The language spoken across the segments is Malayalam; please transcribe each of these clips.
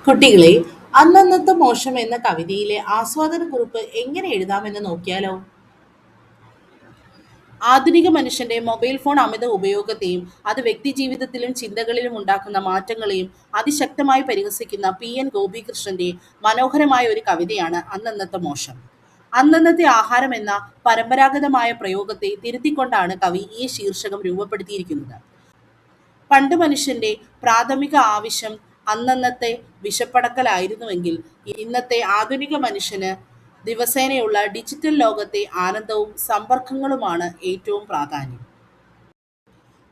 കുട്ടികളെ, അന്നന്നത്തെ മോശം എന്ന കവിതയിലെ ആസ്വാദനക്കുറിപ്പ് എങ്ങനെ എഴുതാമെന്ന് നോക്കിയാലോ? ആധുനിക മനുഷ്യന്റെ മൊബൈൽ ഫോൺ അമിത ഉപയോഗത്തെയും അത് വ്യക്തിജീവിതത്തിലും ചിന്തകളിലും ഉണ്ടാക്കുന്ന മാറ്റങ്ങളെയും അതിശക്തമായി പരിഹസിക്കുന്ന പി. എൻ. ഗോപികൃഷ്ണന്റെ മനോഹരമായ ഒരു കവിതയാണ് അന്നന്നത്തെ മോശം. അന്നന്നത്തെ ആഹാരം എന്ന പരമ്പരാഗതമായ പ്രയോഗത്തെ തിരുത്തിക്കൊണ്ടാണ് കവി ഈ ശീർഷകം രൂപപ്പെടുത്തിയിരിക്കുന്നത്. പണ്ട് മനുഷ്യന്റെ പ്രാഥമിക ആവശ്യം അന്നന്നത്തെ വിശപ്പടക്കലായിരുന്നുവെങ്കിൽ ഇന്നത്തെ ആധുനിക മനുഷ്യന് ദിവസേനയുള്ള ഡിജിറ്റൽ ലോകത്തെ ആനന്ദവും സമ്പർക്കങ്ങളുമാണ് ഏറ്റവും പ്രാധാന്യം.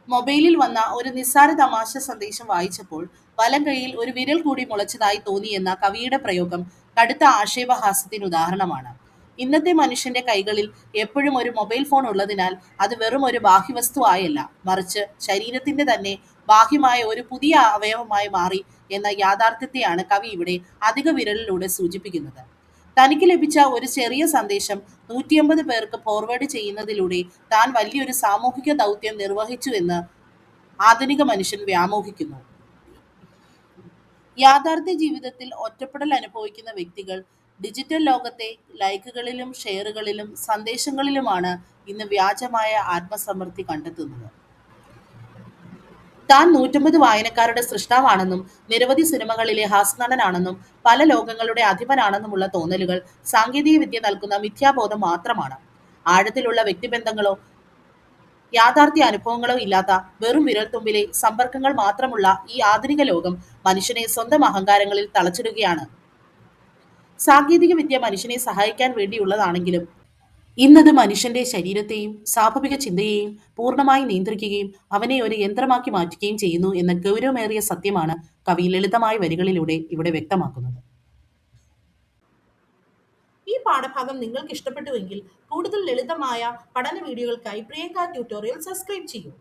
മൊബൈലിൽ വന്ന ഒരു നിസ്സാര തമാശ സന്ദേശം വായിച്ചപ്പോൾ വലം കൈയിൽ ഒരു വിരൽ കൂടി മുളച്ചതായി തോന്നിയെന്ന കവിയുടെ പ്രയോഗം കടുത്ത ആക്ഷേപഹാസ്യത്തിന് ഉദാഹരണമാണ്. ഇന്നത്തെ മനുഷ്യന്റെ കൈകളിൽ എപ്പോഴും ഒരു മൊബൈൽ ഫോൺ ഉള്ളതിനാൽ അത് വെറും ഒരു ബാഹ്യവസ്തു ആയല്ല, മറിച്ച് ശരീരത്തിന്റെ തന്നെ ബാഹ്യമായ ഒരു പുതിയ അവയവമായി മാറി എന്ന യാഥാർത്ഥ്യത്തെയാണ് കവി ഇവിടെ അധിക വിരലിലൂടെ സൂചിപ്പിക്കുന്നത്. തനിക്ക് ലഭിച്ച ഒരു ചെറിയ സന്ദേശം 150 പേർക്ക് ഫോർവേഡ് ചെയ്യുന്നതിലൂടെ താൻ വലിയൊരു സാമൂഹിക ദൗത്യം നിർവഹിച്ചു എന്ന് ആധുനിക മനുഷ്യൻ വ്യാമോഹിക്കുന്നു. യാഥാർത്ഥ്യ ജീവിതത്തിൽ ഒറ്റപ്പെടൽ അനുഭവിക്കുന്ന വ്യക്തികൾ ഡിജിറ്റൽ ലോകത്തെ ലൈക്കുകളിലും ഷെയറുകളിലും സന്ദേശങ്ങളിലുമാണ് ഇന്ന് വ്യാജമായ ആത്മസമൃദ്ധി കണ്ടെത്തുന്നത്. താൻ 150 വായനക്കാരുടെ സൃഷ്ടാവാണെന്നും നിരവധി സിനിമകളിലെ ഹാസ്യനടനാണെന്നും പല ലോകങ്ങളുടെ അധിപനാണെന്നുമുള്ള തോന്നലുകൾ സാങ്കേതികവിദ്യ നൽകുന്ന മിഥ്യാബോധം മാത്രമാണ്. ആഴത്തിലുള്ള വ്യക്തിബന്ധങ്ങളോ യാഥാർത്ഥ്യ അനുഭവങ്ങളോ ഇല്ലാത്ത വെറും വിരൽത്തുമ്പിലെ സമ്പർക്കങ്ങൾ മാത്രമുള്ള ഈ ആധുനിക ലോകം മനുഷ്യനെ സ്വന്തം അഹങ്കാരങ്ങളിൽ തളച്ചിടുകയാണ്. സാങ്കേതികവിദ്യ മനുഷ്യനെ സഹായിക്കാൻ വേണ്ടിയുള്ളതാണെങ്കിലും ഇന്നത് മനുഷ്യന്റെ ശരീരത്തെയും സ്വാഭാവിക ചിന്തയെയും പൂർണ്ണമായി നിയന്ത്രിക്കുകയും അവനെ ഒരു യന്ത്രമാക്കി മാറ്റുകയും ചെയ്യുന്നു എന്ന ഗൗരവമേറിയ സത്യമാണ് കവി ലളിതമായ വരികളിലൂടെ ഇവിടെ വ്യക്തമാക്കുന്നത്. ഈ പാഠഭാഗം നിങ്ങൾക്ക് ഇഷ്ടപ്പെട്ടുവെങ്കിൽ കൂടുതൽ ലളിതമായ പഠന വീഡിയോകൾക്കായി പ്രിയങ്ക ട്യൂട്ടോറിയൽ സബ്സ്ക്രൈബ് ചെയ്യൂ.